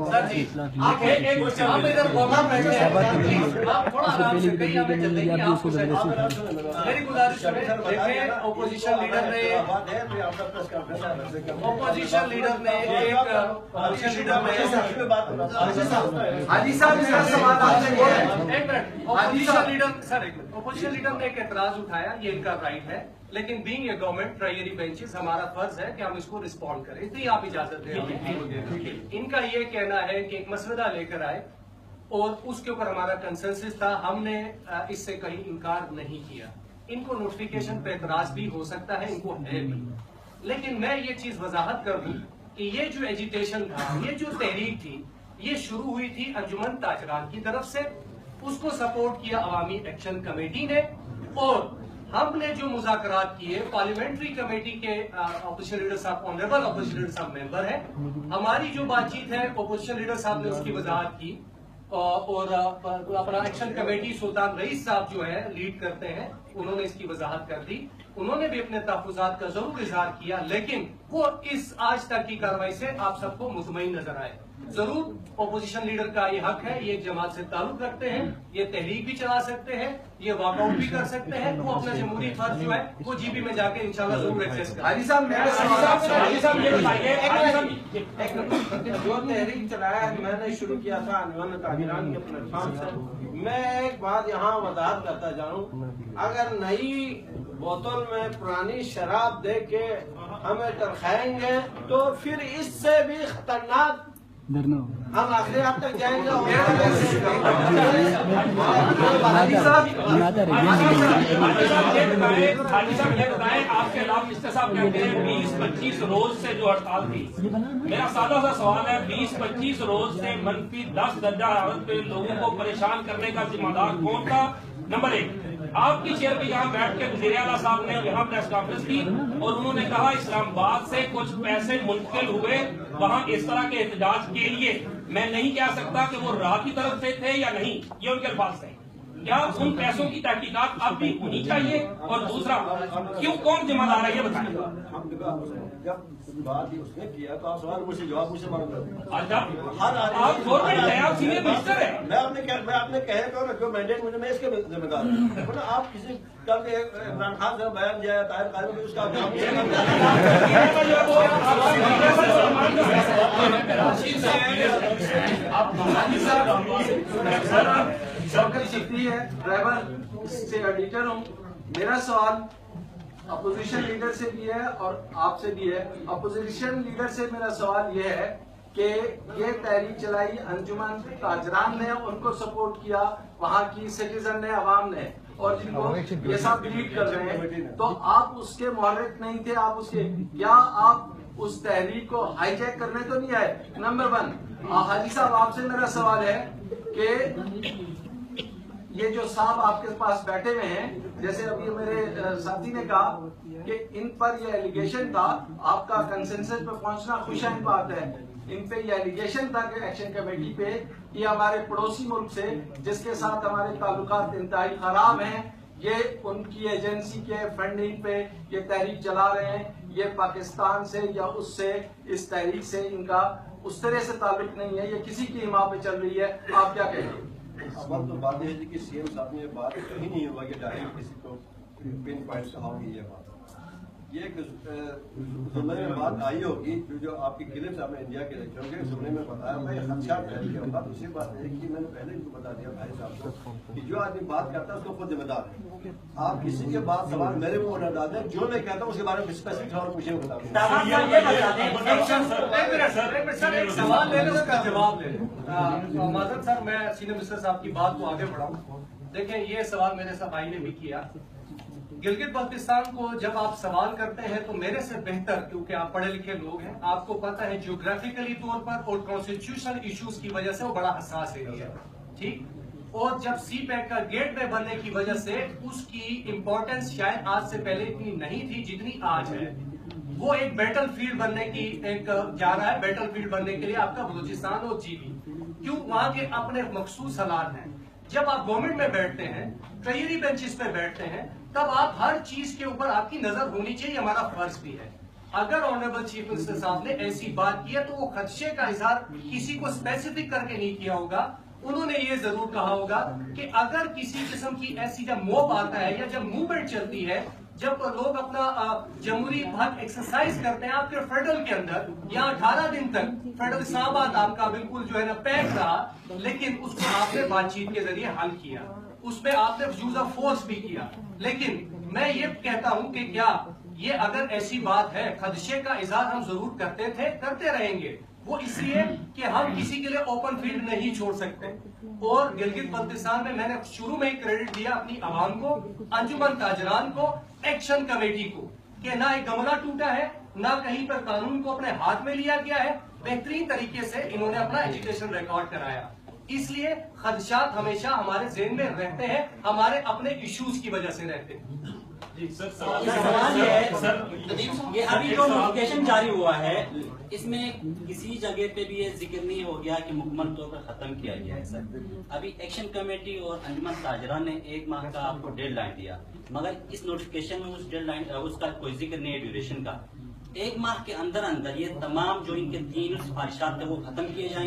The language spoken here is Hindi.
सर जी आप एक आप इधर कॉर्नर बैठे हैं, आप थोड़ा आराम से कहीं हमें चल देंगे आपको मेरी गुजारिश है। देखिए ऑपोजिशन लीडर ने एक हाजी साहब मेरा सवाल आपसे ये है, एक minute. Opposition leader sir opposition leader ने एक एतराज उठाया, ये इनका राइट है, लेकिन बीइंग ए गवर्नमेंट ट्रायरी बेंचेस हमारा फर्ज है कि हम इसको रिस्पॉन्ड करें, इतनी आप इजाजत दें। इनका ये कहना है कि एक मसवदा लेकर आए और उसके ऊपर हमारा कंसेंसस था, हमने इससे कहीं इनकार नहीं किया। इनको नोटिफिकेशन पे एतराज भी हो सकता है, इनको है भी, लेकिन मैं ये चीज वजाहत कर दूं कि ये जो एजिटेशन था, ये जो तहरीक थी, ये शुरू हुई थी अंजुमन ताजरान की तरफ से, उसको सपोर्ट किया अवामी एक्शन कमेटी ने, और हमने जो मुज़ाकरात किए पार्लियामेंट्री कमेटी के ऑपोजिशन लीडर साहब, ऑनरेबल ऑपोजिशन लीडर साहब मेंबर है, हमारी जो बातचीत है ऑपोजिशन लीडर साहब ने उसकी वजाहत की, और अपना एक्शन कमेटी सुल्तान रईस साहब जो है लीड करते हैं, उन्होंने इसकी वजाहत कर दी, उन्होंने भी अपने तहफ़्फ़ुज़ात का जरूर इजहार किया, लेकिन वो इस आज तक की कार्रवाई से आप सबको मुतमईन नजर आए। जरूर ऑपोजिशन लीडर का ये हक है, ये जमात से ताल्लुक रखते हैं, ये तहरीक भी चला सकते हैं, ये वॉकआउट भी कर सकते हैं, वो अपना जमहूरी फर्ज जो है वो जीबी में जाके इंशाल्लाह जरूर एक्सेस करें। हाजी साहब ये बताइए, जो तहरीक चलाया है मैंने शुरू किया था अंजुमन ताजरान के प्लेटफॉर्म से, मैं एक बात यहाँ वजाहत करता जाऊँ, अगर नई बोतल में पुरानी शराब दे के हमें तरखाएंगे तो फिर इससे भी खतरनाक हम आखिरी आप तक जाएंगे। हाजी साहब ये बताएं, आपके खिलाफ मिस्टर साहब कहते हैं 20-25 रोज से जो हड़ताल थी, मेरा सादा सा सवाल है, 20-25 रोज से मनफी 10 दर्जा हालत पे लोगों को परेशान करने का जिम्मेदार कौन था? नंबर 1, आपकी चेयर पे यहाँ बैठ के वज़ीर आला साहब ने यहाँ प्रेस कॉन्फ्रेंस की और उन्होंने कहा इस्लामाबाद से कुछ पैसे मुंतकिल हुए वहाँ इस तरह के एहतजाज के लिए। मैं नहीं कह सकता कि वो राह की तरफ से थे या नहीं, ये उनके अल्फाज थे। क्या उन पैसों की तहकीकात अब भी होनी चाहिए? और दूसरा, क्यों, कौन जिम्मेदार है ये बताएं। जब बात ही उसने किया तो आप सवाल मुझसे जवाब मुझसे मांग रहे हैं। आप गवर्नमेंट है, आप सीनियर मिनिस्टर है। मैं आपने कहे तो जो मैंडेट मुझे, मैं इसके जिम्मेदार हूँ। आप किसी कल इमरान खान से बयान दिया है, ताहिर कायम उसका है, ड्राइवर से एडिटर हूँ। मेरा सवाल अपोजिशन लीडर से भी है और आपसे भी है। अपोजिशन लीडर से मेरा सवाल यह है कि ये तहरीक चलाई अंजुमन ताजरान ने, उनको सपोर्ट किया वहाँ की सिटीजन ने, अवाम ने, और जिनको ये सब लीड कर रहे हैं, तो आप उसके मुहर्रिक नहीं थे, आप उसके, क्या आप उस तहरीक को हाईजैक करने तो नहीं आए? नंबर 1, हाजी साहब आपसे मेरा सवाल है कि ये जो साहब आपके पास बैठे हुए हैं, जैसे अभी मेरे साथी ने कहा कि इन पर ये एलिगेशन था, आपका कंसेंसस पे पहुंचना खुशहाल बात है, इन पे ये एलिगेशन था कि एक्शन कमेटी पे कि हमारे पड़ोसी मुल्क से जिसके साथ हमारे ताल्लुकात इंतहाई खराब हैं, ये उनकी एजेंसी के फंडिंग पे ये तहरीक चला रहे हैं, ये पाकिस्तान से या उससे, इस तहरीक से इनका उस तरह से ताल्लुक नहीं है, ये किसी की हिमा पे चल रही है, आप क्या कहेंगे? अब तो बात यह है कि सीएम साहब ने बात कहीं नहीं हुआ कि डायरेक्ट किसी को पिन पॉइंट कहा होगी। ये बात, ये जुमले में बात आई होगी, जो आपकी क्लिप्स आपने इंडिया के इलेक्शन के जुमले में बताया, मैं खदशा फैल गया होगा। दूसरी बात है कि मैंने पहले इनको बता दिया भाई साहब को कि जो आदमी बात करता है उसको खुद जिम्मेदार है। आप किसी के बाद सवाल मेरे मुंह न डाल दें, जो मैं कहता हूँ उसके बारे में स्पेसिफिक सवाल मुझे बता दें। सवाल लेने का जवाब ले माजर सर, मैं सीनियर मिनिस्टर साहब की बात को आगे बढ़ाऊं। देखिए, ये सवाल मेरे साथ भाई ने भी किया, गिलगित बल्तिस्तान को जब आप सवाल करते हैं तो मेरे से बेहतर, क्योंकि आप पढ़े लिखे लोग हैं, आपको पता है ज्योग्राफिकली तौर पर और कॉन्स्टिट्यूशनल इश्यूज की वजह से वो बड़ा हसास एरिया है, ठीक। और जब सी पैक का गेट वे बनने की वजह से उसकी इंपॉर्टेंस शायद आज से पहले इतनी नहीं थी जितनी आज है। वो एक बैटल फील्ड बनने की एक जा रहा है, बैटल फील्ड बनने के लिए आपका बलूचिस्तान और जीबी, क्यों, वहां के अपने मखसूस हालात हैं। जब आप गवर्नमेंट में बैठते हैं, ट्रेजरी बेंचेस पे बैठते हैं, तब आप हर चीज के ऊपर आपकी नजर होनी चाहिए, हमारा फर्ज भी है। अगर ऑनरेबल चीफ मिनिस्टर साहब ने ऐसी बात की है तो वो खदशे का इजहार किसी को स्पेसिफिक करके नहीं किया होगा। उन्होंने ये जरूर कहा होगा कि अगर किसी किस्म की ऐसी जब मॉब आता है या जब मूवमेंट चलती है, जब लोग अपना जमहूरी हक एक्सरसाइज करते हैं आपके फेडरल के अंदर, यहाँ 18 दिन तक फेडरल इस्लामाबाद आपका बिल्कुल जो है ना पैक रहा, लेकिन उसको आपने बातचीत के जरिए हल किया, उसमें आपने यूज ऑफ फोर्स भी किया। लेकिन मैं ये कहता हूं कि क्या ये अगर ऐसी बात है, खदशे का इजहार हम जरूर करते थे, करते रहेंगे, वो इसलिए कि हम किसी के लिए ओपन फील्ड नहीं छोड़ सकते। और गिलगित बल्तिस्तान में मैंने शुरू में ही क्रेडिट दिया अपनी आवाम को, अंजुमन ताजरान को, एक्शन कमेटी को, कि ना एक गमला टूटा है, ना कहीं पर कानून को अपने हाथ में लिया गया है, बेहतरीन तरीके से इन्होंने अपना एजुकेशन रिकॉर्ड कराया। इसलिए खदशात हमेशा हमारे ज़हन में रहते हैं, हमारे अपने इश्यूज की वजह से रहते हैं। सवाल ये है, ये अभी जो नोटिफिकेशन जारी हुआ है इसमें किसी जगह पे भी ये जिक्र नहीं हो गया कि मुकम्मल तौर पर खत्म किया गया है। सर अभी एक्शन कमेटी और अंजुमन ताजरा ने 1 माह का आपको डेडलाइन दिया, मगर इस नोटिफिकेशन में उस डेडलाइन उसका कोई जिक्र नहीं है ड्यूरेशन का। 1 माह के अंदर अंदर ये तमाम जो इनके 3 सिफारिशात थे वो खत्म किए जाएंगे।